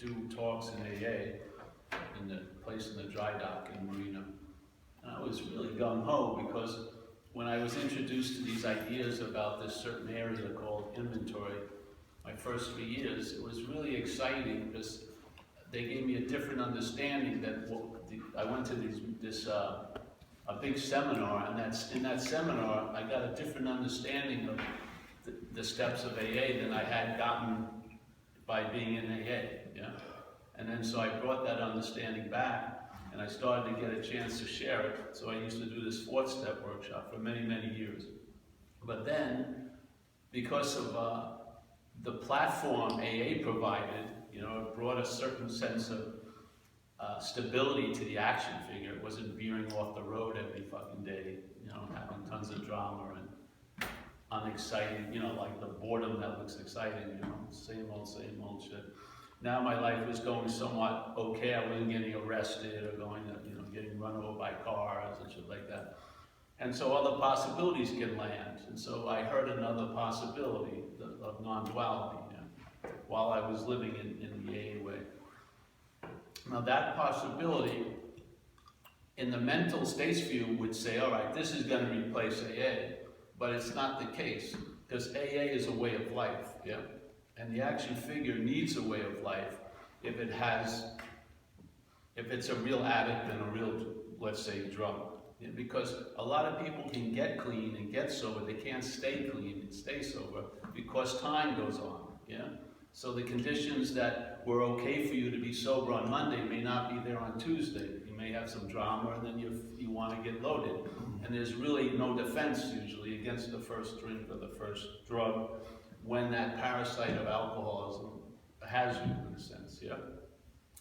do talks in AA in the place in the dry dock in Marina. And I was really gung-ho because when I was introduced to these ideas about this certain area called inventory, my first 3 years, it was really exciting because they gave me a different understanding that I went to a big seminar, and in that seminar, I got a different understanding of the steps of AA than I had gotten by being in AA, yeah? And then so I brought that understanding back, and I started to get a chance to share it. So I used to do this 4-step workshop for many, many years. But then, because of the platform AA provided, you know, it brought a certain sense of stability to the action figure. It wasn't veering off the road every fucking day, you know, having tons of drama and unexciting, you know, like the boredom that looks exciting, you know, same old shit. Now my life was going somewhat okay. I wasn't getting arrested or getting run over by cars and shit like that. And so other possibilities can land. And so I heard another possibility of non-duality, you know, while I was living in the AA way. Now that possibility, in the mental states view, would say, all right, this is going to replace AA, but it's not the case, because AA is a way of life, yeah? And the action figure needs a way of life if it's a real addict and a real, let's say, drug. Yeah? Because a lot of people can get clean and get sober, they can't stay clean and stay sober because time goes on, yeah? So the conditions that were okay for you to be sober on Monday may not be there on Tuesday. You may have some drama, and then you want to get loaded. And there's really no defense usually against the first drink or the first drug when that parasite of alcoholism has you, in a sense, yeah?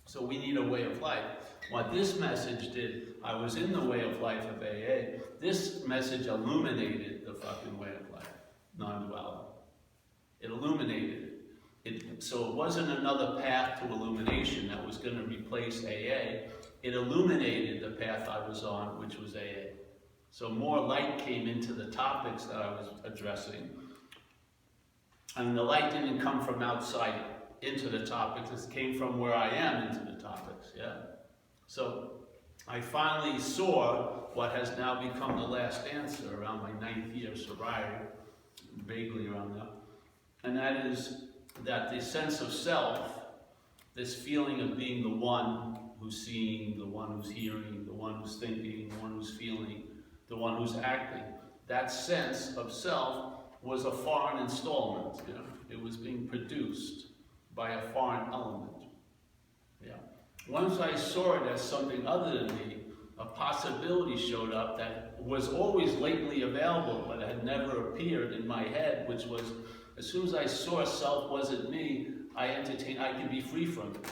So we need a way of life. What this message did, I was in the way of life of AA, this message illuminated the fucking way of life, non-duality. It illuminated it. So it wasn't another path to illumination that was going to replace AA. It illuminated the path I was on, which was AA. So more light came into the topics that I was addressing. And the light didn't come from outside into the topics, it came from where I am into the topics, yeah? So I finally saw what has now become the last answer around my 9th year of sobriety, vaguely around that. And that is that the sense of self, this feeling of being the one who's seeing, the one who's hearing, the one who's thinking, the one who's feeling, the one who's acting, that sense of self was a foreign installment. You know? It was being produced by a foreign element. Yeah. Once I saw it as something other than me, a possibility showed up that was always latently available, but had never appeared in my head, which was, as soon as I saw self wasn't me, I could be free from it.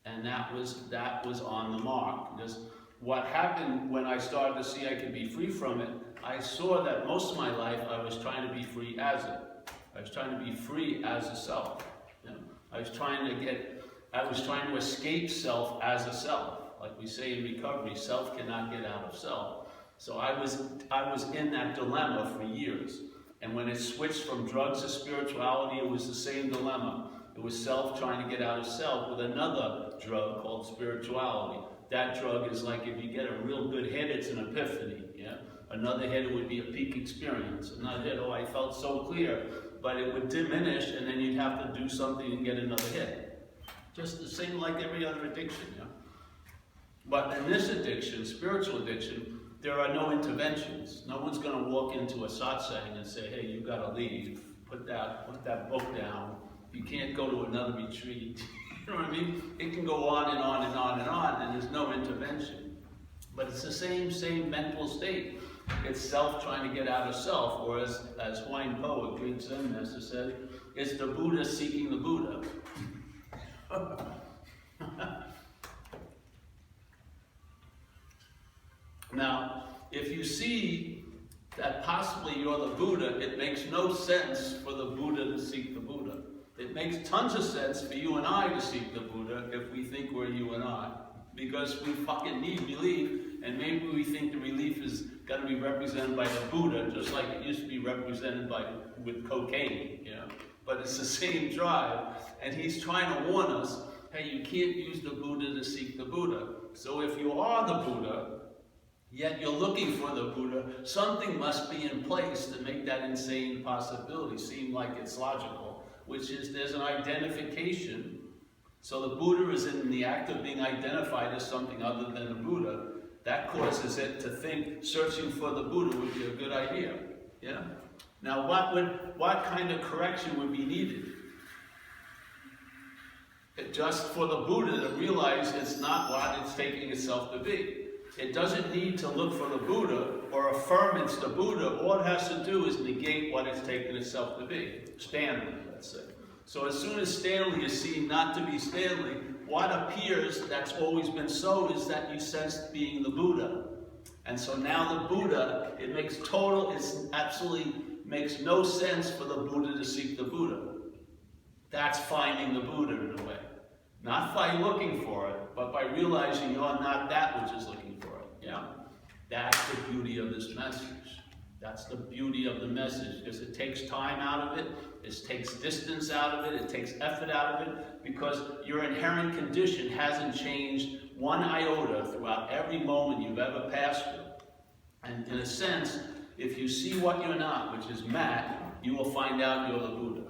And that was on the mark. Because what happened when I started to see I could be free from it, I saw that most of my life I was trying to be free as it. I was trying to be free as a self. You know? I was trying to escape self as a self. Like we say in recovery, self cannot get out of self. So I was in that dilemma for years. And when it switched from drugs to spirituality, it was the same dilemma. It was self trying to get out of self with another drug called spirituality. That drug is like if you get a real good hit, it's an epiphany. Yeah? Another hit, it would be a peak experience. Another hit, oh, I felt so clear. But it would diminish, and then you'd have to do something and get another hit. Just the same like every other addiction. Yeah? But in this addiction, spiritual addiction, there are no interventions. No one's going to walk into a satsang and say, hey, you got to leave. Put that book down. You can't go to another retreat. You know what I mean? It can go on and on and on and on, and there's no intervention. But it's the same mental state. It's self trying to get out of self, or as Huang Po, a great Zen master, said, it's the Buddha seeking the Buddha. Now, if you see that possibly you're the Buddha, it makes no sense for the Buddha to seek the Buddha. It makes tons of sense for you and I to seek the Buddha if we think we're you and I. Because we fucking need relief, and maybe we think the relief is going to be represented by the Buddha, just like it used to be represented with cocaine, you know. But it's the same drive, and he's trying to warn us, hey, okay, you can't use the Buddha to seek the Buddha. So if you are the Buddha, yet you're looking for the Buddha, something must be in place to make that insane possibility seem like it's logical, which is there's an identification. So the Buddha is in the act of being identified as something other than the Buddha. That causes it to think searching for the Buddha would be a good idea. Yeah? Now what kind of correction would be needed? Just for the Buddha to realize it's not what it's taking itself to be. It doesn't need to look for the Buddha or affirm it's the Buddha. All it has to do is negate what it's taken itself to be. Stanley, let's say. So as soon as Stanley is seen not to be Stanley, what appears that's always been so is that you sense being the Buddha. And so now the Buddha, it absolutely makes no sense for the Buddha to seek the Buddha. That's finding the Buddha in a way. Not by looking for it, but by realizing you're not that which is looking for it. Yeah? That's the beauty of this message. That's the beauty of the message, because it takes time out of it, it takes distance out of it, it takes effort out of it, because your inherent condition hasn't changed one iota throughout every moment you've ever passed through. And in a sense, if you see what you're not, which is Matt, you will find out you're the Buddha.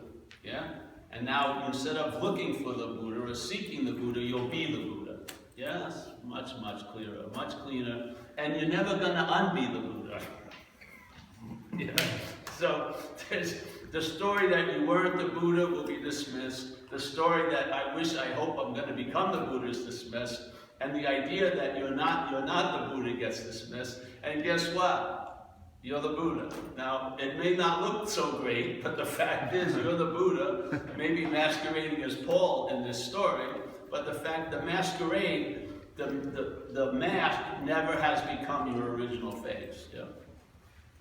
Yeah? And now, instead of looking for the Buddha or seeking the Buddha, you'll be the Buddha. Yes? Much, much clearer, much cleaner. And you're never going to unbe the Buddha. Yeah. So, the story that you weren't the Buddha will be dismissed. The story that I hope I'm going to become the Buddha is dismissed. And the idea that you're not the Buddha gets dismissed. And guess what? You're the Buddha. Now, it may not look so great, but the fact is you're the Buddha, maybe masquerading as Paul in this story, but the fact the masquerade, the mask never has become your original face. Yeah?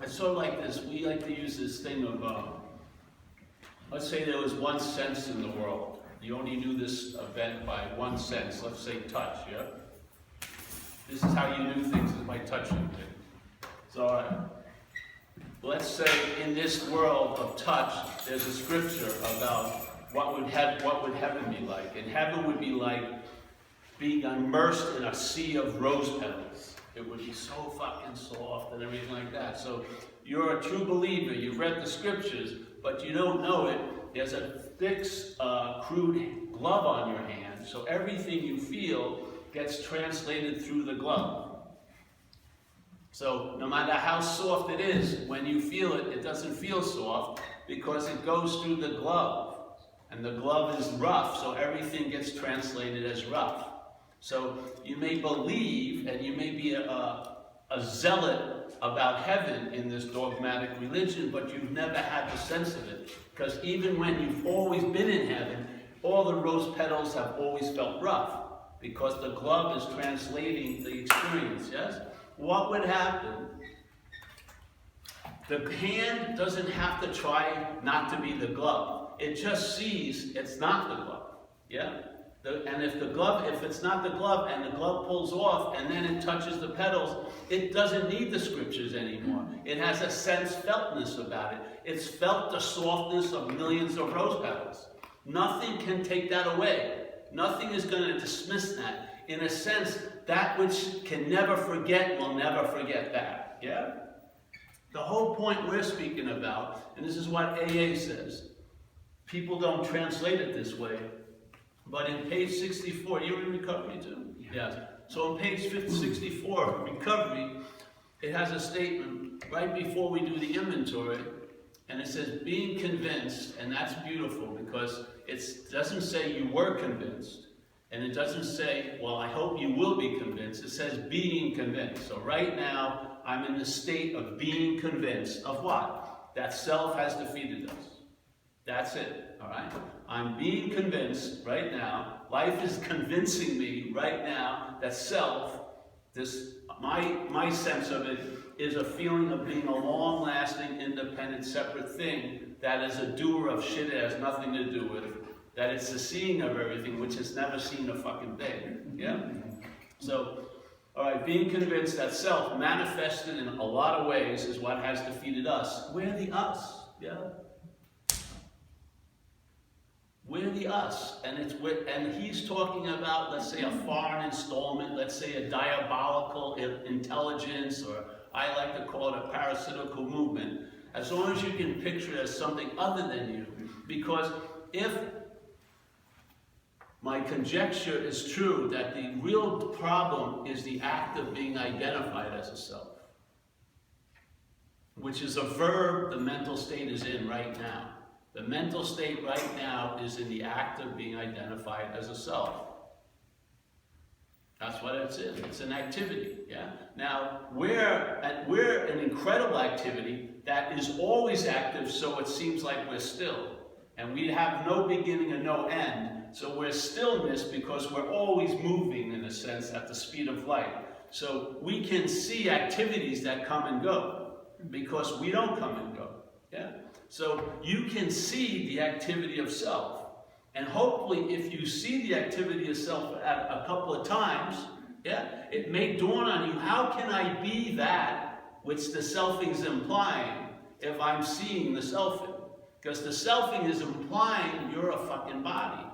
It's sort of like this. We like to use this thing of, let's say there was one sense in the world. You only knew this event by one sense, let's say touch, yeah? This is how you knew things, is by touching things. So, let's say in this world of touch, there's a scripture about what would heaven be like. And heaven would be like being immersed in a sea of rose petals. It would be so fucking soft and everything like that. So you're a true believer, you've read the scriptures, but you don't know it. There's a thick, crude glove on your hand, so everything you feel gets translated through the glove. So no matter how soft it is, when you feel it, it doesn't feel soft because it goes through the glove. And the glove is rough, so everything gets translated as rough. So you may believe, and you may be a zealot about heaven in this dogmatic religion, but you've never had the sense of it. Because even when you've always been in heaven, all the rose petals have always felt rough, because the glove is translating the experience, yes? What would happen? The hand doesn't have to try not to be the glove. It just sees it's not the glove, yeah? And if it's not the glove and the glove pulls off and then it touches the petals, it doesn't need the scriptures anymore. It has a sense feltness about it. It's felt the softness of millions of rose petals. Nothing can take that away. Nothing is going to dismiss that. In a sense, that which can never forget will never forget that. Yeah? The whole point we're speaking about, and this is what AA says, people don't translate it this way, but in page 64, you're in recovery too? Yes. So on page 64, recovery, it has a statement right before we do the inventory, and it says being convinced, and that's beautiful because it doesn't say you were convinced, and it doesn't say, well, I hope you will be convinced. It says being convinced. So right now, I'm in the state of being convinced of what? That self has defeated us. That's it, all right? I'm being convinced right now, life is convincing me right now that self, my sense of it is a feeling of being a long-lasting, independent, separate thing that is a doer of shit it has nothing to do with, that it's the seeing of everything, which has never seen a fucking thing, yeah? So, all right, being convinced that self, manifested in a lot of ways, is what has defeated us. We're the us, yeah? We're the us, and and he's talking about, let's say, a foreign installment, let's say a diabolical intelligence, or I like to call it a parasitical movement. As long as you can picture it as something other than you, because if my conjecture is true that the real problem is the act of being identified as a self, which is a verb the mental state is in right now. The mental state right now is in the act of being identified as a self. That's what it's in. It's an activity. Yeah. Now we're an incredible activity that is always active, so it seems like we're still, and we have no beginning and no end. So we're stillness because we're always moving, in a sense, at the speed of light. So we can see activities that come and go because we don't come and go. Yeah. So you can see the activity of self. And hopefully if you see the activity of self a couple of times, yeah, it may dawn on you, how can I be that which the selfing is implying if I'm seeing the selfing? Because the selfing is implying you're a fucking body.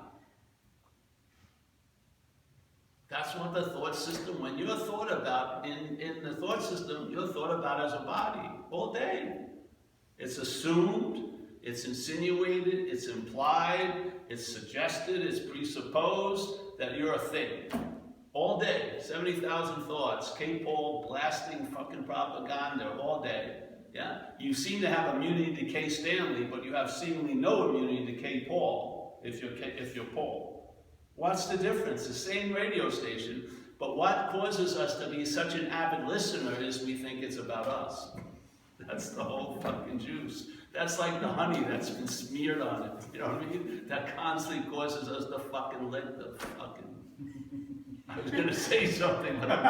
That's what the thought system, when you're thought about, in the thought system, you're thought about as a body all day. It's assumed, it's insinuated, it's implied, it's suggested, it's presupposed that you're a thing. All day, 70,000 thoughts, K-Paul blasting fucking propaganda all day. Yeah? You seem to have immunity to K. Stanley, but you have seemingly no immunity to K. Paul, if you're Paul. What's the difference? The same radio station, but what causes us to be such an avid listener is we think it's about us. That's the whole fucking juice. That's like the honey that's been smeared on it. You know what I mean? That constantly causes us to fucking lick the fucking... I was going to say something, but I'm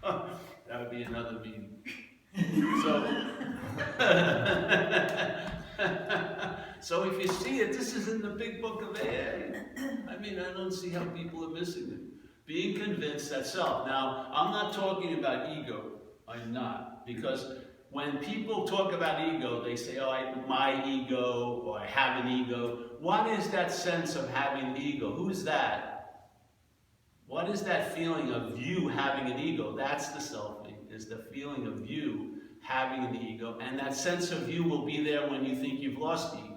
not. That would be another meeting. So if you see it, this is in the big book of AA. I mean, I don't see how people are missing it. Being convinced that self. Now, I'm not talking about ego. I'm not. Because when people talk about ego, they say, oh, my ego, or I have an ego. What is that sense of having an ego? Who's that? What is that feeling of you having an ego? That's the selfing, is the feeling of you having an ego. And that sense of you will be there when you think you've lost the ego.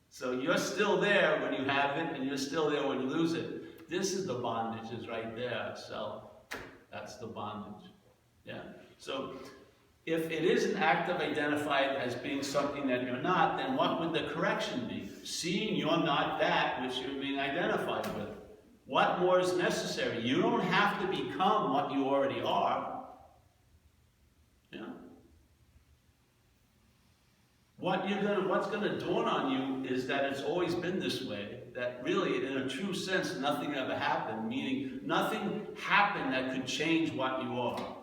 So you're still there when you have it, and you're still there when you lose it. This is the bondage, is right there, self. That's the bondage. Yeah. So if it is an act of identified as being something that you're not, then what would the correction be? Seeing you're not that which you're being identified with. What more is necessary? You don't have to become what you already are. Yeah. What's going to dawn on you is that it's always been this way. That really, in a true sense, nothing ever happened. Meaning, nothing happened that could change what you are.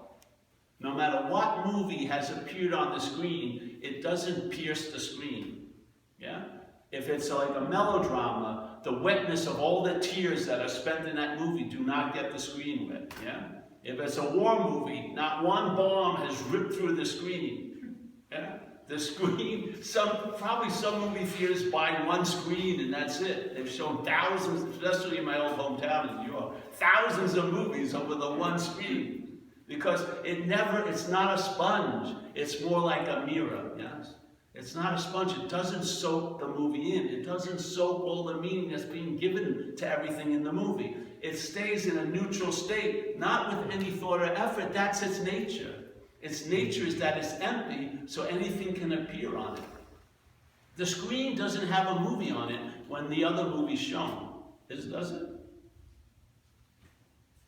No matter what movie has appeared on the screen, it doesn't pierce the screen. Yeah? If it's like a melodrama, the wetness of all the tears that are spent in that movie do not get the screen wet. Yeah? If it's a war movie, not one bomb has ripped through the screen. Yeah? The screen, probably some movie theaters buy one screen and that's it. They've shown thousands, especially in my old hometown in New York, thousands of movies over the one screen. Because it's not a sponge. It's more like a mirror, yes? It's not a sponge. It doesn't soak the movie in. It doesn't soak all the meaning that's being given to everything in the movie. It stays in a neutral state, not with any thought or effort. That's its nature. Its nature is that it's empty, so anything can appear on it. The screen doesn't have a movie on it when the other movie's shown. Does it?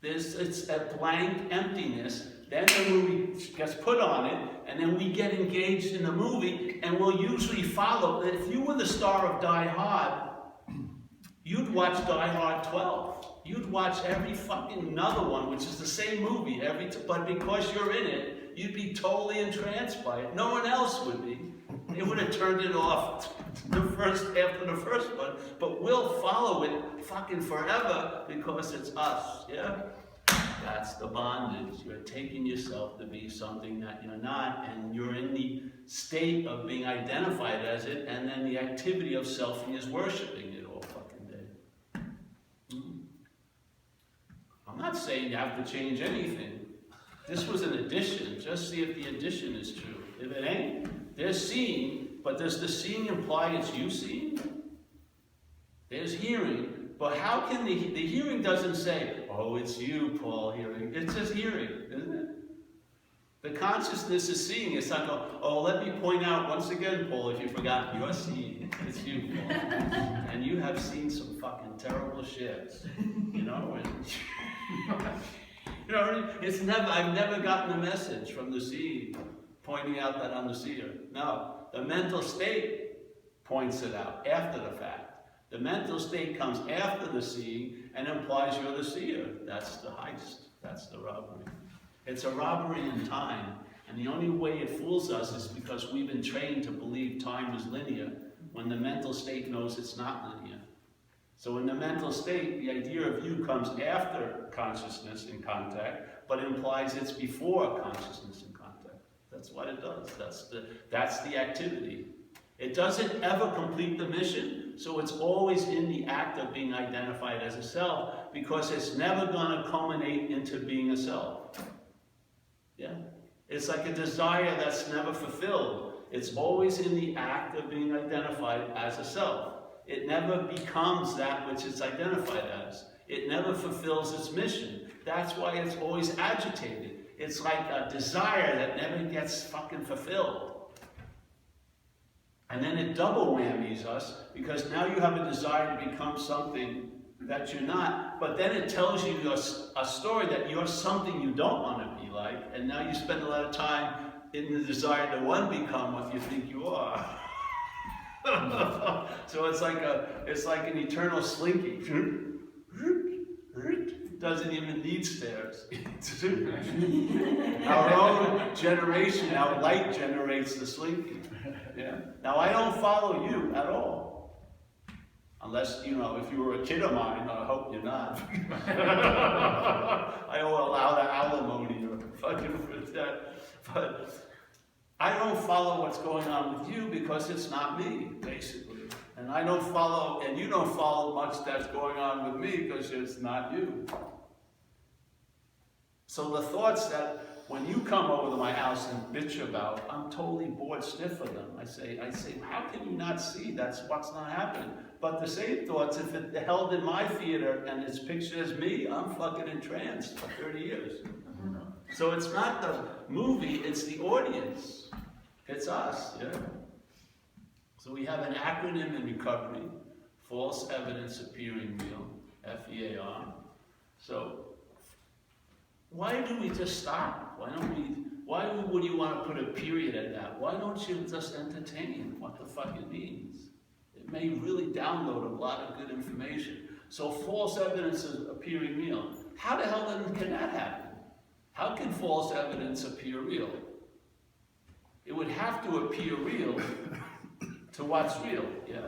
It's a blank emptiness. Then the movie gets put on it, and then we get engaged in the movie, and we'll usually follow. If you were the star of Die Hard, you'd watch Die Hard 12. You'd watch every fucking another one, which is the same movie, but because you're in it, you'd be totally entranced by it. No one else would be. They would have turned it off after the first one, but we'll follow it fucking forever because it's us, yeah? That's the bondage. You're taking yourself to be something that you're not, and you're in the state of being identified as it, and then the activity of selfing is worshiping it all fucking day. I'm not saying you have to change anything. This was an addition. Just see if the addition is true. If it ain't, there's seeing, but does the seeing imply it's you seeing? There's hearing. But how can the hearing doesn't say, oh, it's you, Paul, hearing. It's just hearing, isn't it? The consciousness is seeing. It's not going, oh, let me point out once again, Paul, if you forgot, you're seeing. It's you, Paul. And you have seen some fucking terrible shit. You know? You know, it's never, I've never gotten a message from the seeing pointing out that I'm the seer. No. The mental state points it out after the fact. The mental state comes after the seeing and implies you're the seer. That's the heist. That's the robbery. It's a robbery in time. And the only way it fools us is because we've been trained to believe time is linear when the mental state knows it's not linear. So in the mental state, the idea of you comes after consciousness in contact, but implies it's before consciousness in contact. That's what it does. That's the activity. It doesn't ever complete the mission, so it's always in the act of being identified as a self, because it's never going to culminate into being a self. Yeah? It's like a desire that's never fulfilled. It's always in the act of being identified as a self. It never becomes that which it's identified as. It never fulfills its mission. That's why it's always agitated. It's like a desire that never gets fucking fulfilled. And then it double whammies us, because now you have a desire to become something that you're not, but then it tells you a story that you're something you don't want to be like, and now you spend a lot of time in the desire to become what you think you are. So it's like an eternal slinky. Doesn't even need stairs. Our own generation, our light generates the slinky. Yeah. Now I don't follow you at all. Unless, you know, if you were a kid of mine, I hope you're not. I don't allow the alimony or fucking for that. But I don't follow what's going on with you because it's not me, basically. And I don't follow, and you don't follow much that's going on with me because it's not you. So the thoughts that when you come over to my house and bitch about, I'm totally bored stiff of them. I say, how can you not see that's what's not happening? But the same thoughts, if it held in my theater and it's pictured as me, I'm fucking entranced for 30 years. So it's not the movie, it's the audience. It's us, yeah. So we have an acronym in recovery, false evidence appearing real, FEAR. So why do we just stop? Why would you want to put a period at that? Why don't you just entertain what the fuck it means? It may really download a lot of good information. So false evidence is appearing real. How the hell then can that happen? How can false evidence appear real? It would have to appear real to what's real, yeah?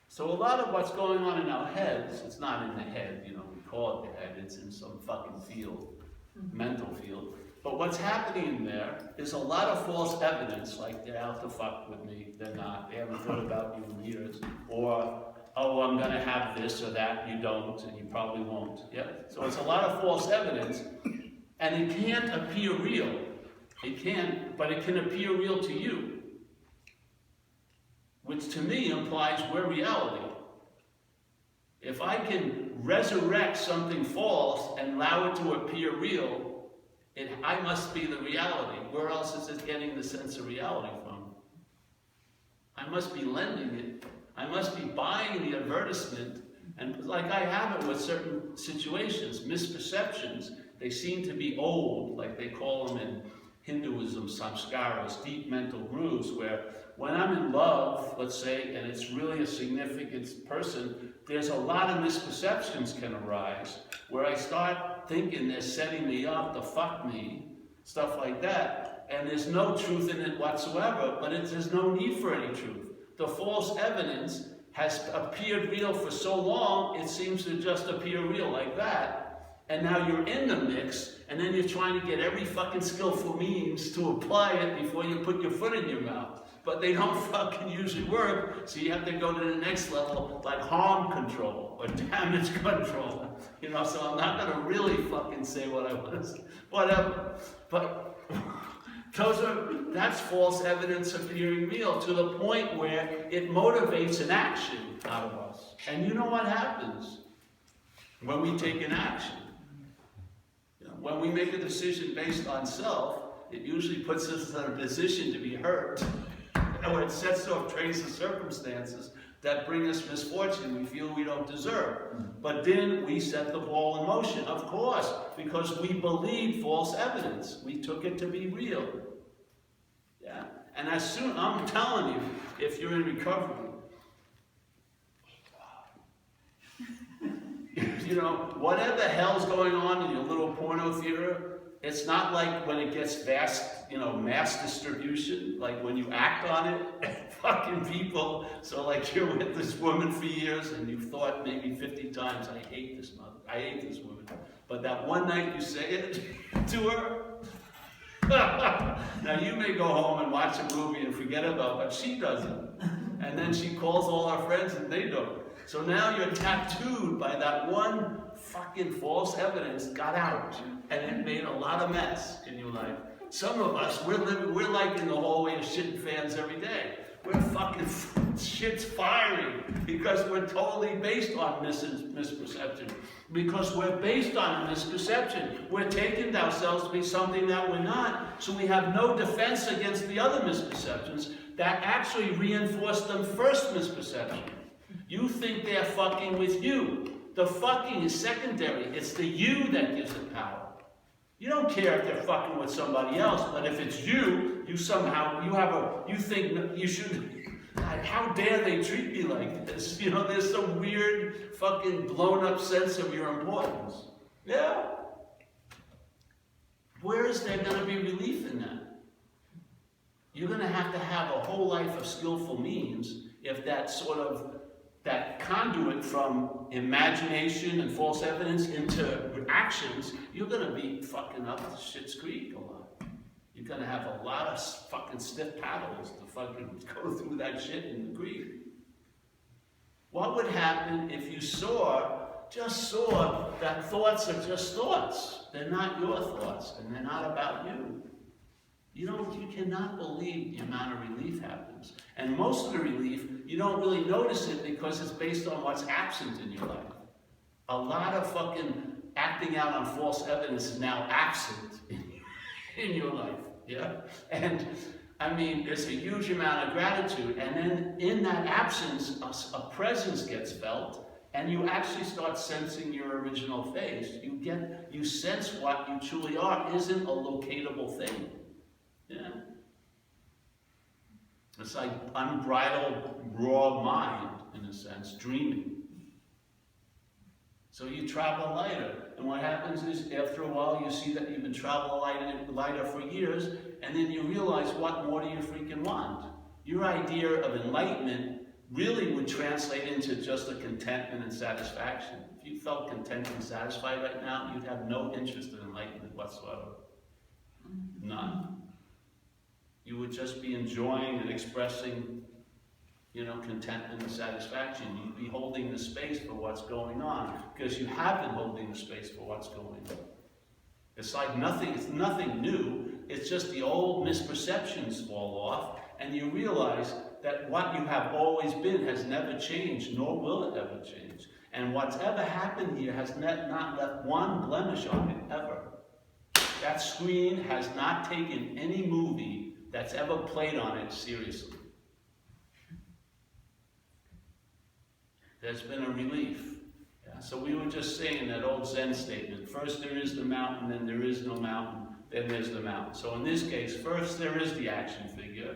So a lot of what's going on in our heads, it's not in the head, you know, we call it the head, it's in some fucking field, mental field. But what's happening in there is a lot of false evidence, like they're out to fuck with me, they're not, they haven't thought about you in years. Or, oh, I'm gonna have this or that, you don't, and you probably won't, yeah? So it's a lot of false evidence, and it can't appear real. It can't, but it can appear real to you. Which to me implies we're reality. If I can resurrect something false and allow it to appear real, I must be the reality. Where else is it getting the sense of reality from? I must be lending it. I must be buying the advertisement. And like I have it with certain situations, misperceptions, they seem to be old, like they call them in Hinduism, samskaras, deep mental grooves, where when I'm in love, let's say, and it's really a significant person, there's a lot of misperceptions can arise, where I start thinking they're setting me up to fuck me, stuff like that, and there's no truth in it whatsoever, but there's no need for any truth. The false evidence has appeared real for so long, it seems to just appear real like that. And now you're in the mix, and then you're trying to get every fucking skillful means to apply it before you put your foot in your mouth. But they don't fucking usually work, so you have to go to the next level, like harm control or damage control. You know, so I'm not gonna really fucking say what I want to say, whatever. But that's false evidence appearing real to the point where it motivates an action out of us. And you know what happens when we take an action? You know, when we make a decision based on self, it usually puts us in a position to be hurt. Or it sets off trains of circumstances that bring us misfortune we feel we don't deserve. But then we set the ball in motion, of course, because we believed false evidence. We took it to be real. Yeah? And as soon, I'm telling you, if you're in recovery, you know, whatever the hell's going on in your little porno theater, it's not like when it gets vast, you know, mass distribution, like when you act on it, fucking people, so like you're with this woman for years and you've thought maybe 50 times, I hate this mother, I hate this woman. But that one night you say it to her, now you may go home and watch a movie and forget about it, but she doesn't. And then she calls all her friends and they don't. So now you're tattooed by that one fucking false evidence got out, and it made a lot of mess in your life. Some of us, we're like in the hallway of shitting fans every day. We're fucking shit's firing because we're totally based on misperception. Because we're based on a misperception. We're taking ourselves to be something that we're not. So we have no defense against the other misperceptions that actually reinforce the first misperception. You think they're fucking with you. The fucking is secondary. It's the you that gives it power. You don't care if they're fucking with somebody else, but if it's you, you somehow, you think you should, how dare they treat me like this? You know, there's some weird fucking blown up sense of your importance. Yeah. Where is there going to be relief in that? You're going to have a whole life of skillful means if that conduit from imagination and false evidence into actions, you're going to be fucking up shit's creek a lot. You're going to have a lot of fucking stiff paddles to fucking go through that shit in the creek. What would happen if you just saw that thoughts are just thoughts? They're not your thoughts, and they're not about you. You cannot believe the amount of relief happens. And most of the relief, you don't really notice it because it's based on what's absent in your life. A lot of fucking acting out on false evidence is now absent in your life. Yeah? And I mean, there's a huge amount of gratitude. And then in that absence, a presence gets felt. And you actually start sensing your original face. You sense what you truly are isn't a locatable thing. Yeah. It's like unbridled, raw mind, in a sense, dreaming. So you travel lighter. And what happens is, after a while, you see that you've been traveling lighter for years, and then you realize, what more do you freaking want? Your idea of enlightenment really would translate into just a contentment and satisfaction. If you felt content and satisfied right now, you'd have no interest in enlightenment whatsoever. None. You would just be enjoying and expressing, contentment and satisfaction. You'd be holding the space for what's going on, because you have been holding the space for what's going on. It's like it's nothing new. It's just the old misperceptions fall off, and you realize that what you have always been has never changed, nor will it ever change. And what's ever happened here has not left one blemish on it, ever. That screen has not taken any movie that's ever played on it seriously. There's been a relief. Yeah? So we were just saying that old Zen statement. First there is the mountain, then there is no mountain, then there's the mountain. So in this case, first there is the action figure,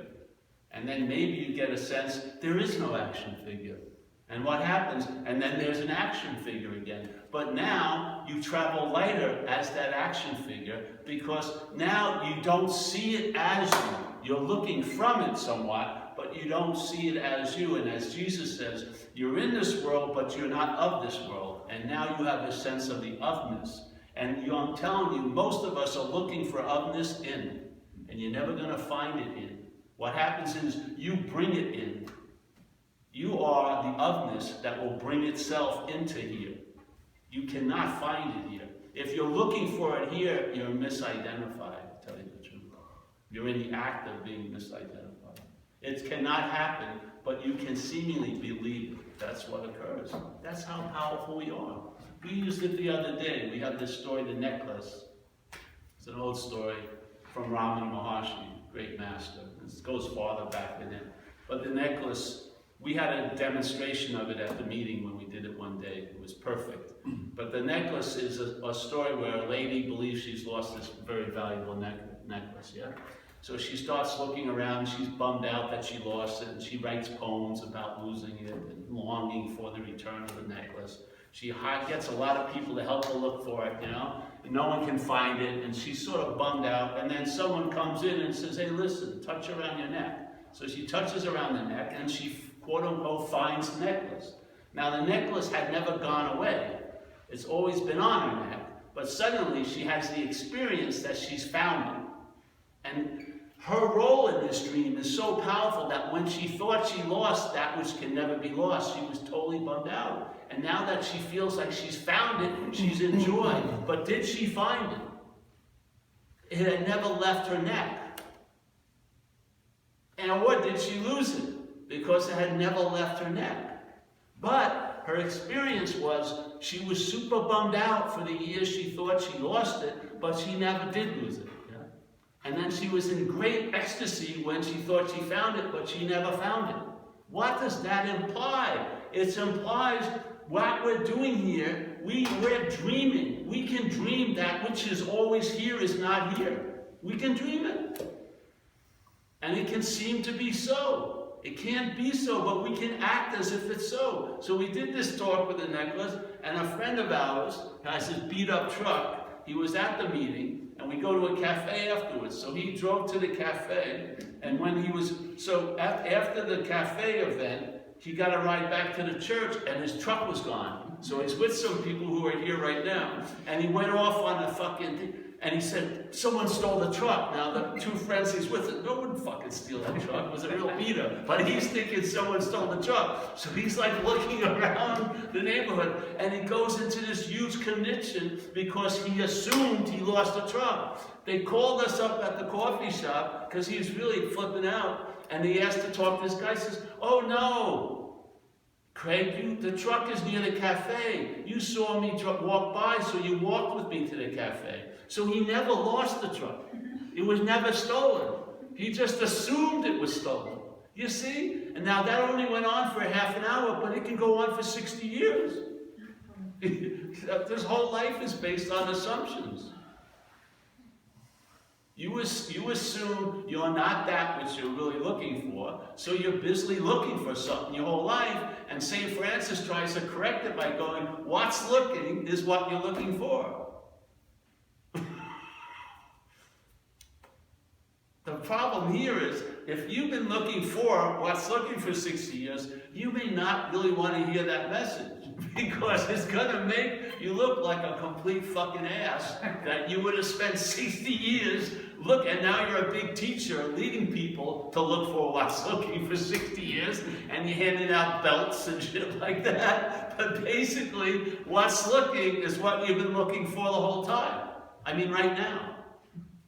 and then maybe you get a sense there is no action figure. And what happens? And then there's an action figure again. But now you travel lighter as that action figure, because now you don't see it as you. You're looking from it somewhat, but but you don't see it as you. And as Jesus says, you're in this world, but you're not of this world. And now you have a sense of the ofness. And I'm telling you, most of us are looking for ofness in, and you're never going to find it in. What happens is you bring it in. You are the ofness that will bring itself into here. You cannot find it here. If you're looking for it here, you're misidentified, to tell you the truth. You're in the act of being misidentified. It cannot happen, but you can seemingly believe it. That's what occurs. That's how powerful we are. We used it the other day. We have this story, the necklace. It's an old story from Ramana Maharshi, great master. This goes farther back than him. But the necklace, we had a demonstration of it at the meeting when we did it one day. It was perfect. But the necklace is a story where a lady believes she's lost this very valuable necklace, yeah? So she starts looking around, she's bummed out that she lost it, and she writes poems about losing it and longing for the return of the necklace. She gets a lot of people to help her look for it, you know, and no one can find it, and she's sort of bummed out, and then someone comes in and says, hey, listen, touch around your neck. So she touches around the neck, and she, quote-unquote, finds the necklace. Now, the necklace had never gone away. It's always been on her neck, but suddenly she has the experience that she's found it. And her role in this dream is so powerful that when she thought she lost that which can never be lost, she was totally bummed out. And now that she feels like she's found it, she's in joy. But did she find it? It had never left her neck. And or did she lose it? Because it had never left her neck. But her experience was she was super bummed out for the years she thought she lost it, but she never did lose it. And then she was in great ecstasy when she thought she found it, but she never found it. What does that imply? It implies what we're doing here, we're dreaming. We can dream that which is always here is not here. We can dream it. And it can seem to be so. It can't be so, but we can act as if it's so. So we did this talk with the necklace, and a friend of ours has this beat-up truck. He was at the meeting, and we go to a cafe afterwards. So he drove to the cafe, and when he was, so after the cafe event, he got a ride back to the church, and his truck was gone. So he's with some people who are here right now, and he went off on a fucking thing, and he said, someone stole the truck. Now the two friends he's with, no one fucking steal that truck. It was a real beater. But he's thinking someone stole the truck. So he's like looking around the neighborhood, and he goes into this huge conniption because he assumed he lost the truck. They called us up at the coffee shop because he was really flipping out, and he asked to talk to this guy. He says, oh no, Craig, the truck is near the cafe. You saw me walk by, so you walked with me to the cafe. So he never lost the truck. It was never stolen. He just assumed it was stolen. You see? And now that only went on for half an hour, but it can go on for 60 years. This whole life is based on assumptions. You assume you're not that which you're really looking for, so you're busily looking for something your whole life, and St. Francis tries to correct it by going, what's looking is what you're looking for. The problem here is, if you've been looking for what's looking for 60 years, you may not really want to hear that message, because it's going to make you look like a complete fucking ass that you would have spent 60 years and now you're a big teacher leading people to look for what's looking for 60 years, and you're handing out belts and shit like that. But basically, what's looking is what you've been looking for the whole time. I mean, right now.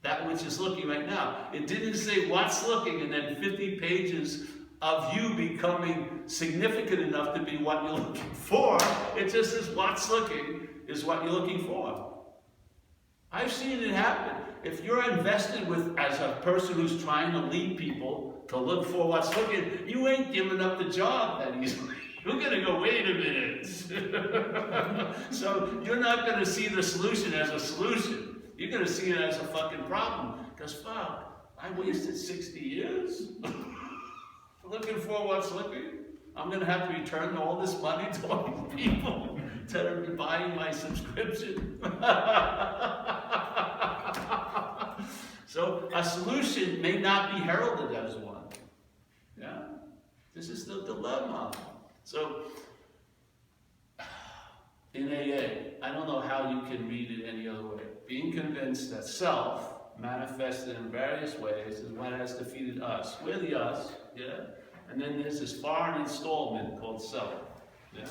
That which is looking right now. It didn't say what's looking and then 50 pages of you becoming significant enough to be what you're looking for. It just says what's looking is what you're looking for. I've seen it happen. If you're invested with, as a person who's trying to lead people to look for what's looking, you ain't giving up the job that easily. You're going to go, wait a minute. So you're not going to see the solution as a solution. You're going to see it as a fucking problem. Because, fuck, I wasted 60 years looking for what's looking. I'm going to have to return all this money to all these people that are buying my subscription. So a solution may not be heralded as one. Yeah? This is the dilemma. So, in AA, I don't know how you can read it any other way. Being convinced that self, manifested in various ways, is what has defeated us. We're the us, yeah? And then there's this foreign installment called self, yeah?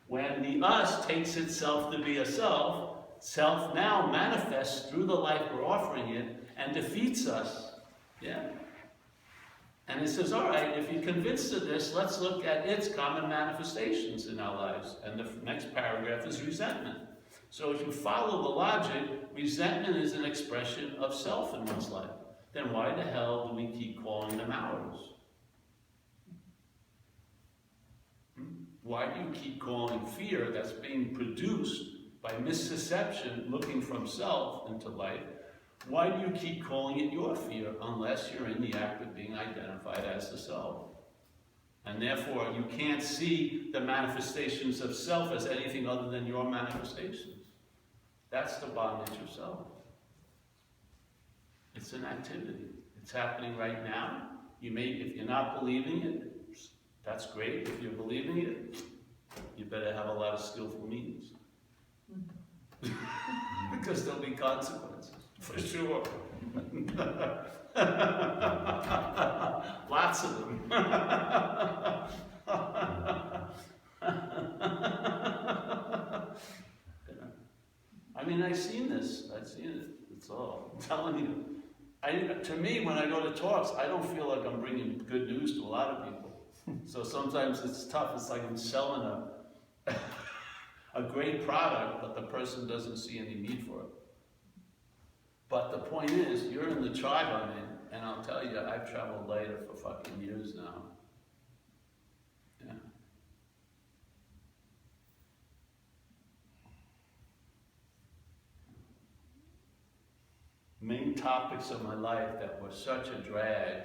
When the us takes itself to be a self, self now manifests through the life we're offering it and defeats us, yeah? And it says, all right, if you're convinced of this, let's look at its common manifestations in our lives. And the next paragraph is resentment. So if you follow the logic, resentment is an expression of self in one's life. Then why the hell do we keep calling them ours? Why do you keep calling fear that's being produced by misconception, looking from self into life? Why do you keep calling it your fear unless you're in the act of being identified as the self? And therefore, you can't see the manifestations of self as anything other than your manifestations. That's the bondage of self. It's an activity. It's happening right now. You may, if you're not believing it, that's great. If you're believing it, you better have a lot of skillful means. Because there'll be consequences, for sure. Lots of them. I mean, I've seen this. I've seen it. It's all. I'm telling you. To me, when I go to talks, I don't feel like I'm bringing good news to a lot of people. So sometimes it's tough. It's like I'm selling a great product, but the person doesn't see any need for it. But the point is, you're in the tribe I'm in, and I'll tell you, I've traveled later for fucking years now. Yeah. Main topics of my life that were such a drag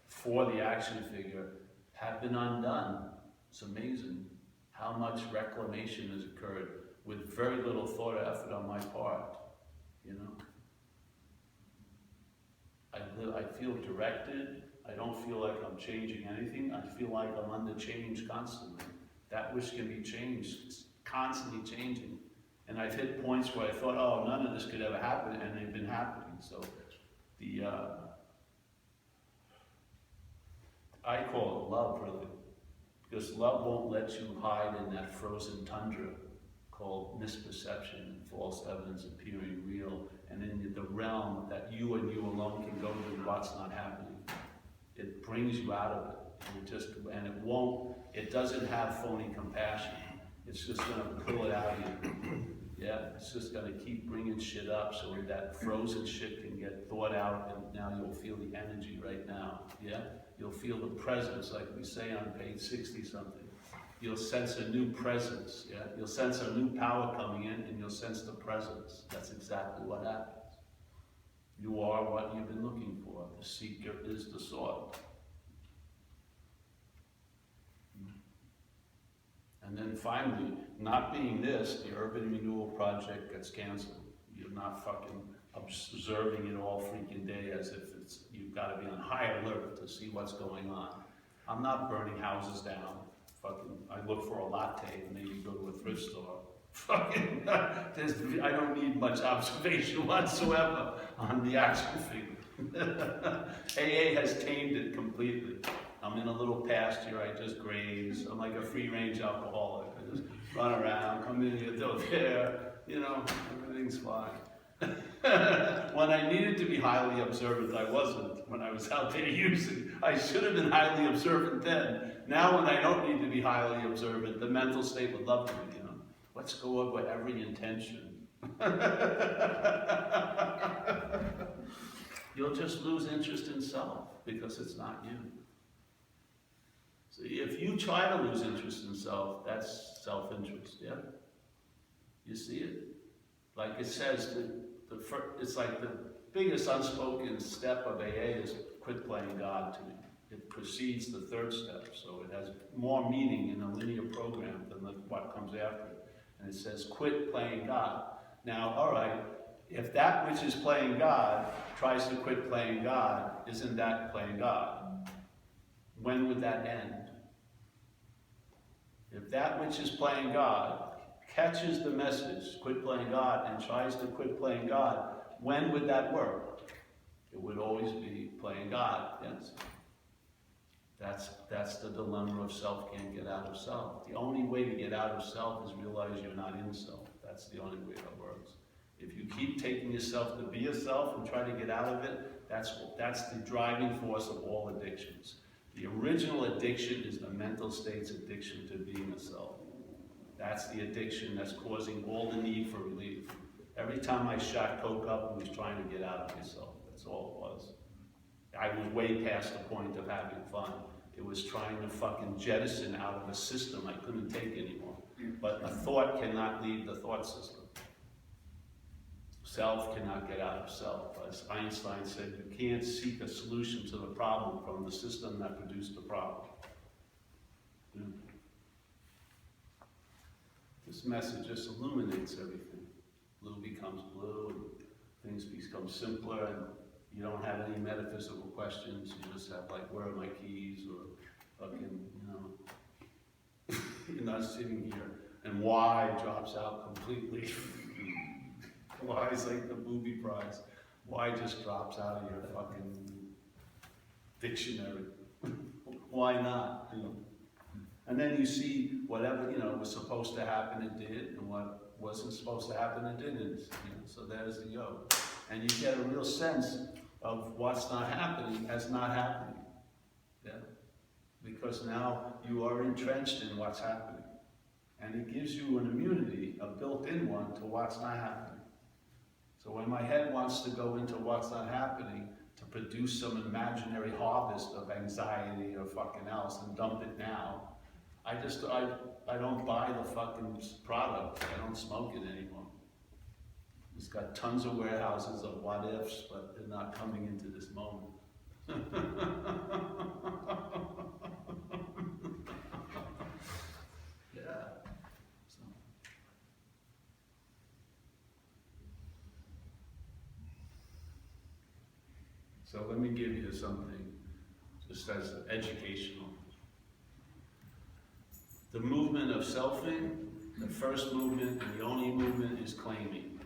for the action figure have been undone. It's amazing how much reclamation has occurred with very little thought or effort on my part, you know. I feel directed. I don't feel like I'm changing anything. I feel like I'm under change constantly. That which can be changed is constantly changing. And I've hit points where I thought, oh, none of this could ever happen, and they've been happening. So I call it love, really. Because love won't let you hide in that frozen tundra called misperception and false evidence appearing real, and in the realm that you and you alone can go to what's not happening. It brings you out of it. It doesn't have phony compassion. It's just gonna pull it out of you. Yeah, it's just gonna keep bringing shit up so that frozen shit can get thawed out, and now you'll feel the energy right now. Yeah, you'll feel the presence, like we say on page 60-something. You'll sense a new presence. Yeah, you'll sense a new power coming in, and you'll sense the presence. That's exactly what happens. You are what you've been looking for. The seeker is the sought. And then finally, not being this, the Urban Renewal Project gets canceled. You're not fucking observing it all freaking day as if you've got to be on high alert to see what's going on. I'm not burning houses down. I look for a latte and maybe go to a thrift store. I don't need much observation whatsoever on the action figure. AA has tamed it completely. I'm in a little pasture, I just graze. I'm like a free-range alcoholic. I just run around, come in here, go there, you know, everything's fine. When I needed to be highly observant, I wasn't. When I was out there using, I should have been highly observant then. Now when I don't need to be highly observant, the mental state would love me, you know. Let's go over every intention. You'll just lose interest in self because it's not you. So if you try to lose interest in self, that's self-interest, yeah? You see it? Like it says, it's like the biggest unspoken step of AA is quit playing God to me. It precedes the third step, so it has more meaning in a linear program than what comes after it. And it says, quit playing God. Now, all right, if that which is playing God tries to quit playing God, isn't that playing God? When would that end? If that which is playing God catches the message, quit playing God, and tries to quit playing God, when would that work? It would always be playing God, yes? That's the dilemma of self can't get out of self. The only way to get out of self is realize you're not in self. That's the only way that works. If you keep taking yourself to be a self and try to get out of it, that's the driving force of all addictions. The original addiction is the mental state's addiction to being a self. That's the addiction that's causing all the need for relief. Every time I shot coke up, I was trying to get out of myself. That's all it was. I was way past the point of having fun. It was trying to fucking jettison out of a system I couldn't take anymore. But a thought cannot leave the thought system. Self cannot get out of self. As Einstein said, you can't seek a solution to the problem from the system that produced the problem. Yeah. This message just illuminates everything. Blue becomes blue, and things become simpler, and you don't have any metaphysical questions. You just have like, where are my keys? Or fucking, you're not sitting here. And why drops out completely. Why is like the booby prize. Why just drops out of your fucking dictionary. Why not? And then you see whatever was supposed to happen, it did, and what wasn't supposed to happen, it didn't. So there's the yoke. And you get a real sense of what's not happening as not happening. Yeah? Because now you are entrenched in what's happening. And it gives you an immunity, a built-in one, to what's not happening. So when my head wants to go into what's not happening to produce some imaginary harvest of anxiety or fucking else and dump it now, I don't buy the fucking product. I don't smoke it anymore. It's got tons of warehouses of what ifs, but they're not coming into this moment. Yeah. So let me give you something just as educational. The movement of selfing, the first movement and the only movement is claiming.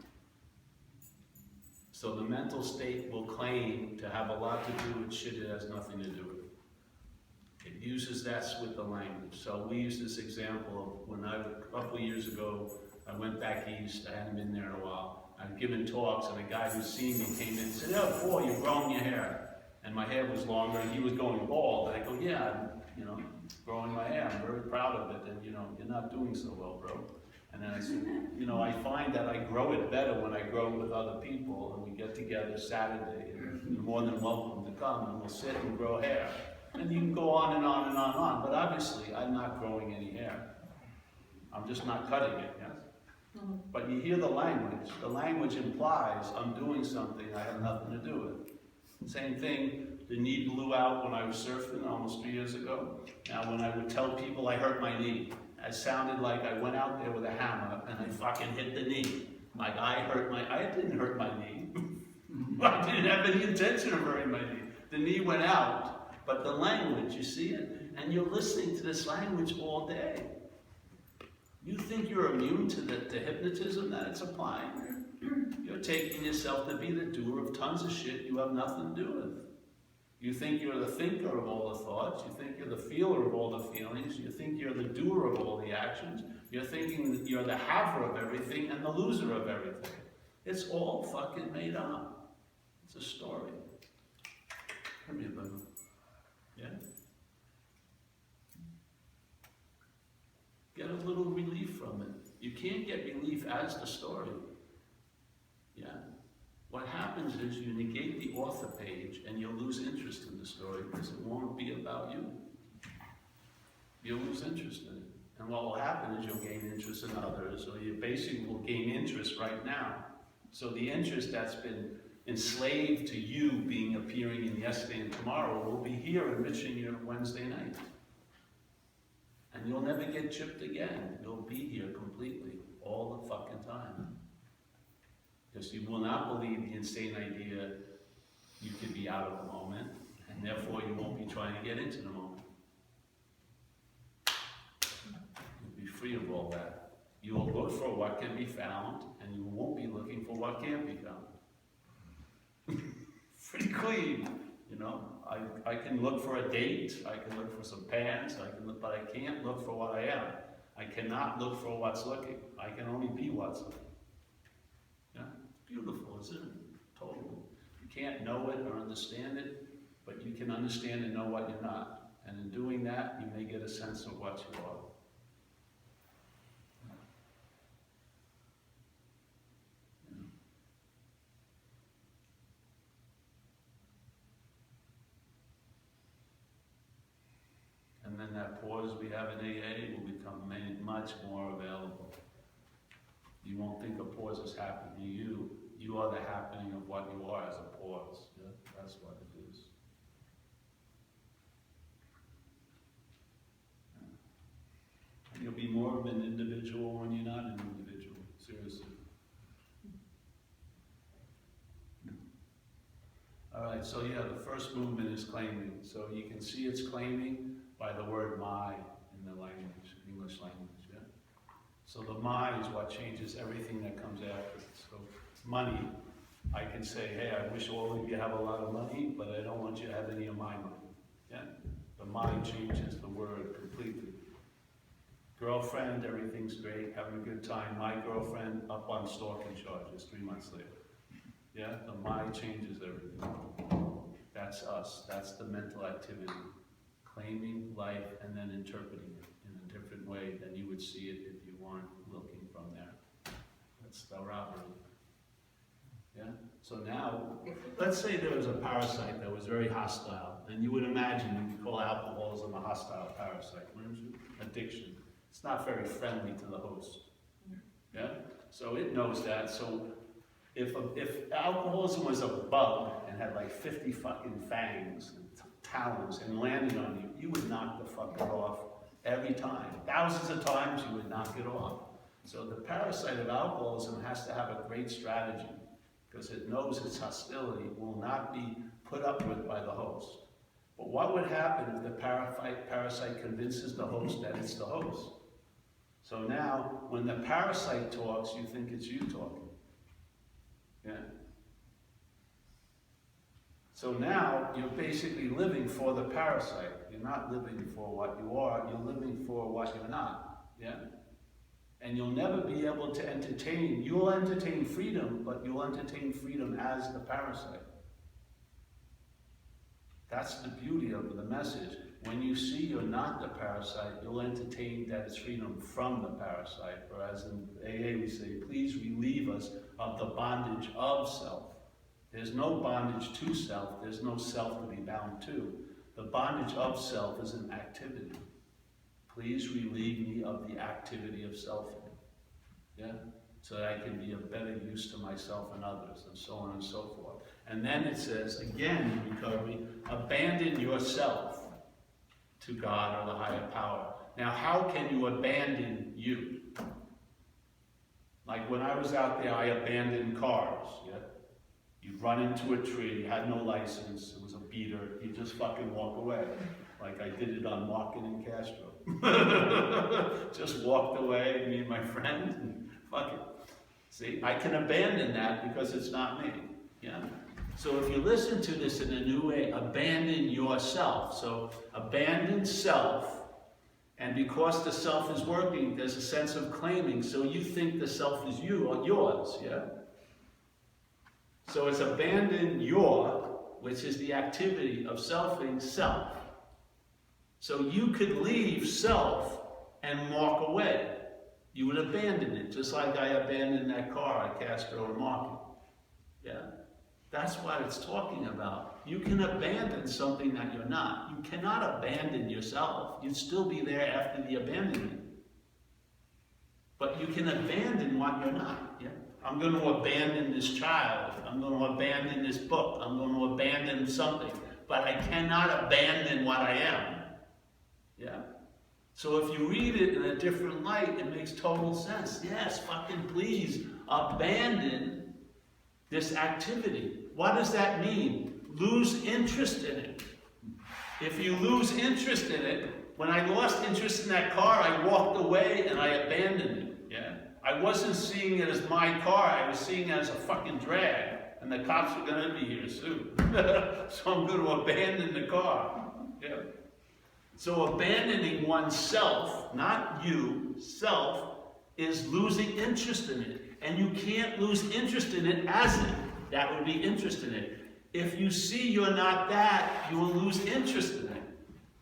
So the mental state will claim to have a lot to do with shit it has nothing to do with. It uses that with the language. So we use this example of when a couple of years ago, I went back east. I hadn't been there in a while. I'd given talks, and a guy who'd seen me came in and said, "Oh, boy, you're growing your hair." And my hair was longer, and he was going bald. And I go, "Yeah, I'm, growing my hair. I'm very proud of it. And, you're not doing so well, bro." And then I said, I find that I grow it better when I grow it with other people, and we get together Saturday, and you're more than welcome to come, and we'll sit and grow hair. And you can go on and on and on and on. But obviously, I'm not growing any hair. I'm just not cutting it, yes? But you hear the language. The language implies I'm doing something I have nothing to do with. Same thing, the knee blew out when I was surfing almost 3 years ago. Now, when I would tell people I hurt my knee, it sounded like I went out there with a hammer and I fucking hit the knee. Like I didn't hurt my knee. I didn't have any intention of hurting my knee. The knee went out, but the language, you see it? And you're listening to this language all day. You think you're immune to hypnotism that it's applying? You're taking yourself to be the doer of tons of shit you have nothing to do with. You think you're the thinker of all the thoughts. You think you're the feeler of all the feelings. You think you're the doer of all the actions. You're thinking that you're the haver of everything and the loser of everything. It's all fucking made up. It's a story. Come here, Lou. Yeah? Get a little relief from it. You can't get relief as the story. Yeah? What happens is you negate the author page and you'll lose interest in the story because it won't be about you. You'll lose interest in it. And what will happen is you'll gain interest in others, or you basically will gain interest right now. So the interest that's been enslaved to you appearing in yesterday and tomorrow will be here enriching your Wednesday night. And you'll never get chipped again. You'll be here completely, all the fucking time. Because you will not believe the insane idea you could be out of the moment, and therefore you won't be trying to get into the moment. free of all that. You will look for what can be found, and you won't be looking for what can't be found. Pretty clean, you know. I can look for a date, I can look for some pants, but I can't look for what I am. I cannot look for what's looking. I can only be what's looking. Yeah, it's beautiful, isn't it? Totally. You can't know it or understand it, but you can understand and know what you're not. And in doing that, you may get a sense of what you are. And then that pause we have in AA will become much more available. You won't think a pause is happening to you. You are the happening of what you are as a pause. Yeah? That's what it is. And you'll be more of an individual when you're not an individual. Seriously. All right, so yeah, the first movement is claiming. So you can see it's claiming by the word my in the language, English language, yeah? So the my is what changes everything that comes after it. So money, I can say, hey, I wish all of you have a lot of money, but I don't want you to have any of my money, yeah? The my changes the word completely. Girlfriend, everything's great, having a good time. My girlfriend up on stalking charges 3 months later. Yeah, the my changes everything. That's us, that's the mental activity. Claiming life and then interpreting it in a different way than you would see it if you weren't looking from there. That's the robbery. Yeah? So now, let's say there was a parasite that was very hostile, and you would imagine you call alcoholism a hostile parasite, wouldn't you? Addiction. It's not very friendly to the host. Yeah? So it knows that. So if alcoholism was a bug and had like 50 fucking fangs and talons and landed on you, you would knock the fucker off every time. Thousands of times you would knock it off. So the parasite of alcoholism has to have a great strategy because it knows its hostility will not be put up with by the host. But what would happen if the parasite convinces the host that it's the host? So now, when the parasite talks, you think it's you talking. Yeah? So now, you're basically living for the parasite. You're not living for what you are, you're living for what you're not. Yeah? And you'll never be able to entertain, you'll entertain freedom, but you'll entertain freedom as the parasite. That's the beauty of the message. When you see you're not the parasite, you'll entertain that it's freedom from the parasite. Or as in AA we say, please relieve us of the bondage of self. There's no bondage to self, there's no self to be bound to. The bondage of self is an activity. Please relieve me of the activity of self. Yeah? So that I can be of better use to myself and others, and so on and so forth. And then it says, again in recovery, abandon yourself to God or the higher power. Now, how can you abandon you? Like when I was out there, I abandoned cars. Yeah? You run into a tree, you had no license, it was a beater, you just fucking walk away. Like I did it on Market and Castro. Just walked away, me and my friend, and fuck it. See, I can abandon that because it's not me. Yeah? So if you listen to this in a new way, abandon yourself. So abandon self, and because the self is working, there's a sense of claiming, so you think the self is you or yours, yeah? So it's abandon your, which is the activity of selfing self. So you could leave self and walk away. You would abandon it, just like I abandoned that car at Castro and Market. Yeah? That's what it's talking about. You can abandon something that you're not. You cannot abandon yourself. You'd still be there after the abandonment. But you can abandon what you're not. Yeah? I'm going to abandon this child. I'm going to abandon this book. I'm going to abandon something. But I cannot abandon what I am. Yeah? So if you read it in a different light, it makes total sense. Yes, fucking please abandon this activity. What does that mean? Lose interest in it. If you lose interest in it, when I lost interest in that car, I walked away and I abandoned it, yeah? I wasn't seeing it as my car, I was seeing it as a fucking drag, and the cops are gonna be here soon. So I'm gonna abandon the car, yeah? So abandoning oneself, not you, self, is losing interest in it. And you can't lose interest in it as it. That would be interest in it. If you see you're not that, you will lose interest in it.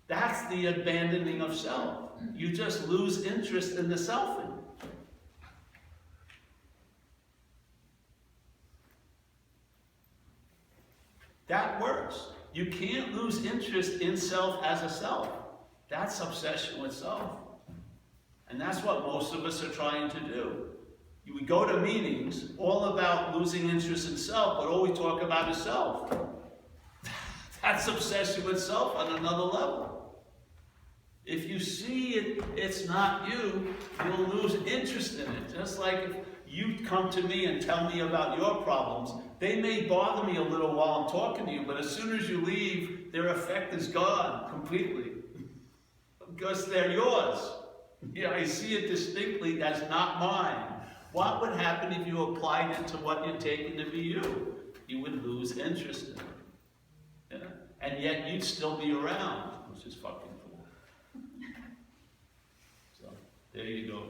That's the abandoning of self. You just lose interest in the selfing. That works. You can't lose interest in self as a self. That's obsession with self. And that's what most of us are trying to do. We go to meetings all about losing interest in self, but all we talk about is self. That's obsession with self on another level. If you see it's not you, you'll lose interest in it. Just like if you come to me and tell me about your problems, they may bother me a little while I'm talking to you, but as soon as you leave, their effect is gone completely. Because they're yours. Yeah, I see it distinctly as not mine. What would happen if you applied it to what you're taking to be you? You would lose interest in it. Yeah? And yet you'd still be around, which is fucking cool. So, there you go.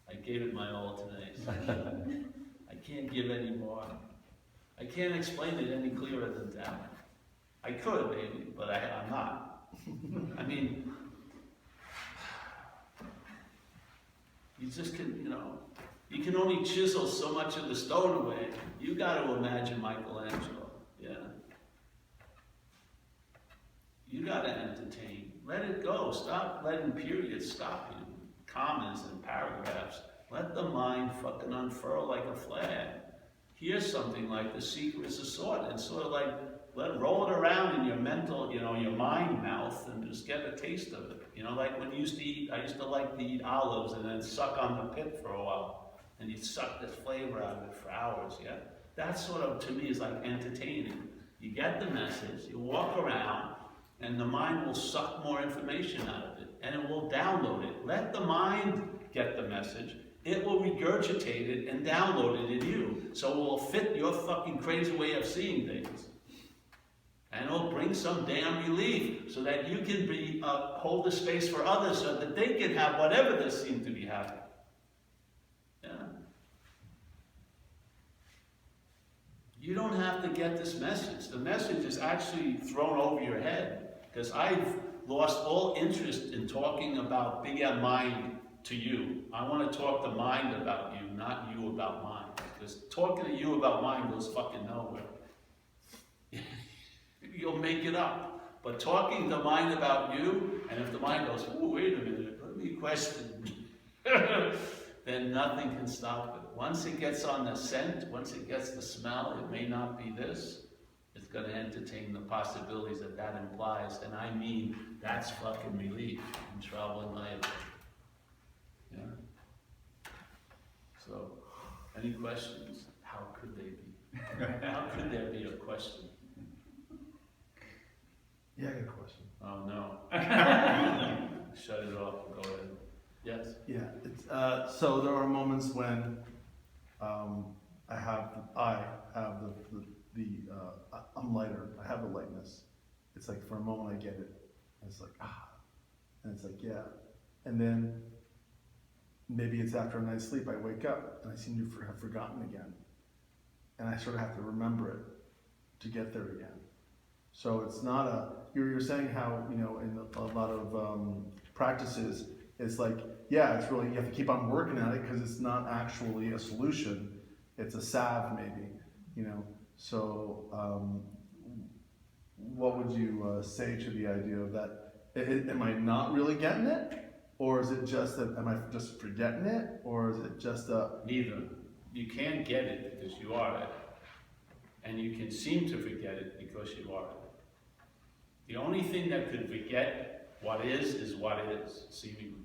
I gave it my all today. So I can't give any more. I can't explain it any clearer than that. I could, maybe, but I'm not. I mean, you just can, you can only chisel so much of the stone away. You got to imagine Michelangelo, yeah? You got to entertain. Let it go. Stop letting periods stop you. Commas and paragraphs. Let the mind fucking unfurl like a flag. Here's something like The Secret is a Sword, and sort of like, roll it around in your mental, your mind mouth, and just get a taste of it. Like when you used to eat, I used to like to eat olives and then suck on the pit for a while. And you'd suck this flavor out of it for hours, yeah? That sort of, to me, is like entertaining. You get the message, you walk around, and the mind will suck more information out of it. And it will download it. Let the mind get the message. It will regurgitate it and download it in you. So it will fit your fucking crazy way of seeing things. And it'll bring some damn relief so that you can hold the space for others so that they can have whatever they seem to be having. Yeah. You don't have to get this message. The message is actually thrown over your head. Because I've lost all interest in talking about big mind to you. I want to talk to mind about you, not you about mine. Because talking to you about mine goes fucking nowhere. You'll make it up. But talking to mind about you, and if the mind goes, oh, wait a minute, let me question, then nothing can stop it. Once it gets on the scent, once it gets the smell, it may not be this. It's going to entertain the possibilities that implies. And I mean, that's fucking relief in traveling life. Yeah? So, any questions? How could they be? How could there be a question? Yeah, I got a question. Oh no. Shut it off. Go ahead. Yes? Yeah, it's, so there are moments when I have I'm lighter. I have the lightness. It's like for a moment I get it. And it's like, and it's like, yeah. And then maybe it's after a night's sleep, I wake up and I seem to have forgotten again. And I sort of have to remember it to get there again. So it's not you're saying how, in a lot of practices, it's like, yeah, it's really, you have to keep on working at it because it's not actually a solution. It's a salve maybe, So what would you say to the idea of that? Am I not really getting it? Or is it just that, am I just forgetting it? Or is it just Neither. You can't get it because you are it. And you can seem to forget it because you are it. The only thing that could forget what is what is, seemingly.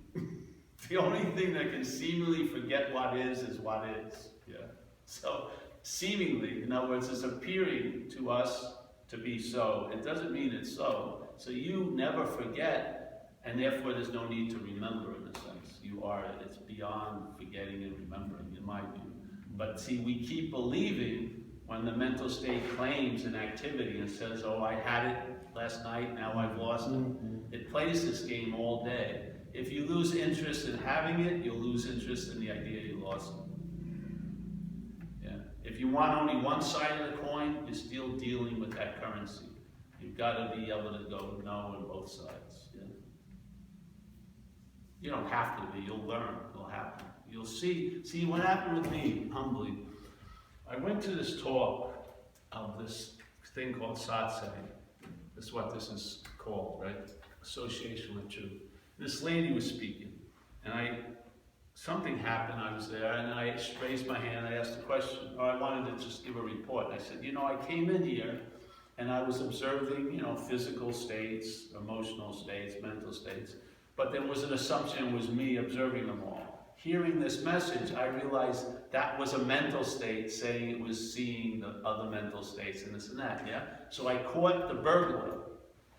The only thing that can seemingly forget what is what is. Yeah. So, seemingly, in other words, it's appearing to us to be so. It doesn't mean it's so. So you never forget And therefore, there's no need to remember in a sense. You are it. It's beyond forgetting and remembering, in my view. But see, we keep believing when the mental state claims an activity and says, oh, I had it last night, now I've lost it. It plays this game all day. If you lose interest in having it, you'll lose interest in the idea you lost it. Yeah. If you want only one side of the coin, you're still dealing with that currency. You've got to be able to go no on both sides. Yeah. You don't have to be, you'll learn, it'll happen. You'll see what happened with me, humbly. I went to this talk of this thing called satsang. That's what this is called, right? Association with truth. This lady was speaking, and something happened, I was there, and I raised my hand, I asked a question, or I wanted to just give a report. I said, I came in here, and I was observing, physical states, emotional states, mental states, but there was an assumption it was me observing them all. Hearing this message, I realized that was a mental state saying it was seeing the other mental states and this and that, yeah? So I caught the burglar.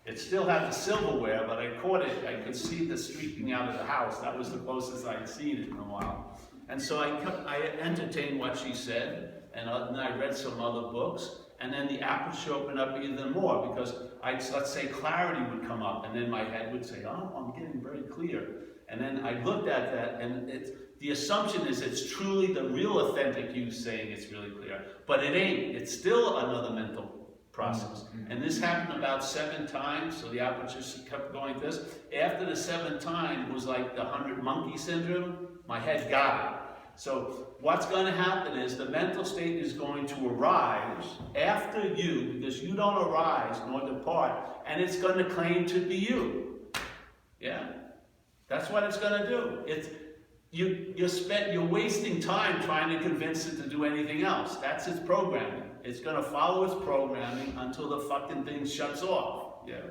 It still had the silverware, but I caught it. I could see the streaking out of the house. That was the closest I'd seen it in a while. And so I entertained what she said, and then I read some other books, and then the aperture opened up even more, because let's say clarity would come up, and then my head would say, oh, I'm getting very clear. And then I looked at that, and the assumption is it's truly the real authentic you saying it's really clear. But it ain't. It's still another mental process. And this happened about 7 times, so the aperture kept going like this. After the 7th time, it was like the 100 monkey syndrome. My head got it. So what's going to happen is the mental state is going to arise after you, because you don't arise nor depart, and it's going to claim to be you. Yeah? That's what it's going to do. You're wasting time trying to convince it to do anything else. That's its programming. It's going to follow its programming until the fucking thing shuts off. Yeah.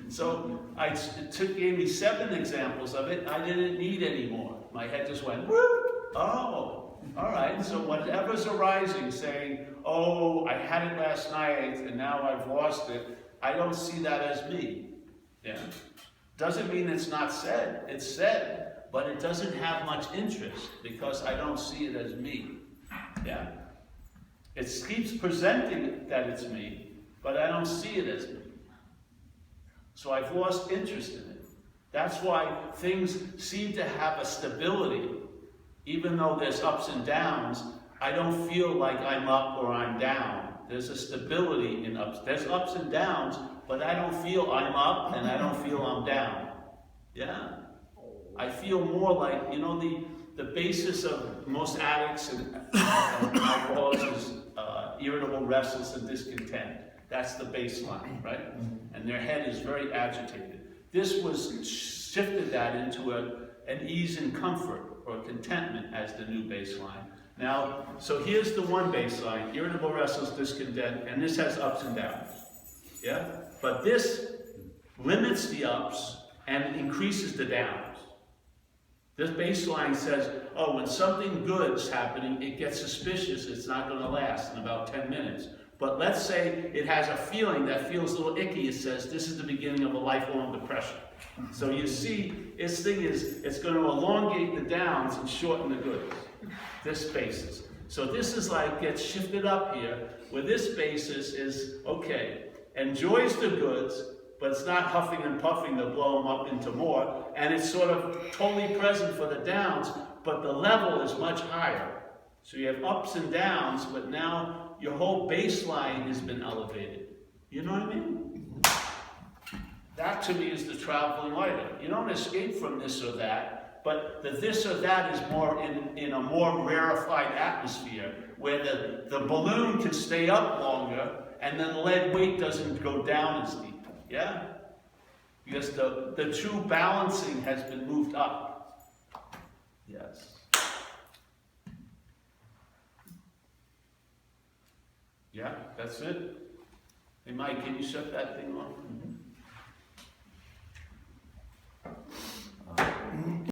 So it gave me 7 examples of it. I didn't need any more. My head just went, woo! Oh, all right. So whatever's arising, saying, oh, I had it last night and now I've lost it, I don't see that as me. Yeah. Doesn't mean it's not said. It's said, but it doesn't have much interest because I don't see it as me. Yeah. It keeps presenting that it's me, but I don't see it as me. So I've lost interest in it. That's why things seem to have a stability. Even though there's ups and downs, I don't feel like I'm up or I'm down. There's a stability in ups. There's ups and downs, but I don't feel I'm up and I don't feel I'm down. Yeah? I feel more like, the basis of most addicts and alcoholics is irritable, restless, and discontent. That's the baseline, right? And their head is very agitated. This shifted that into an ease and comfort or contentment as the new baseline. Now, so here's the one baseline, irritable, restless, discontent, and this has ups and downs. Yeah? But this limits the ups and increases the downs. This baseline says, oh, when something good's happening, it gets suspicious, it's not going to last in about 10 minutes. But let's say it has a feeling that feels a little icky, it says, this is the beginning of a lifelong depression. So you see, its thing is, it's going to elongate the downs and shorten the goods. This basis. So this is like, gets shifted up here, where this basis is, okay, enjoys the goods, but it's not huffing and puffing to blow them up into more, and it's sort of totally present for the downs, but the level is much higher. So you have ups and downs, but now your whole baseline has been elevated. You know what I mean? That to me is the traveling lighter. You don't escape from this or that, but the this or that is more in a more rarefied atmosphere, where the balloon can stay up longer, and then the lead weight doesn't go down as deep. Yeah? Because the true balancing has been moved up. Yes. Yeah, that's it. Hey Mike, can you shut that thing off?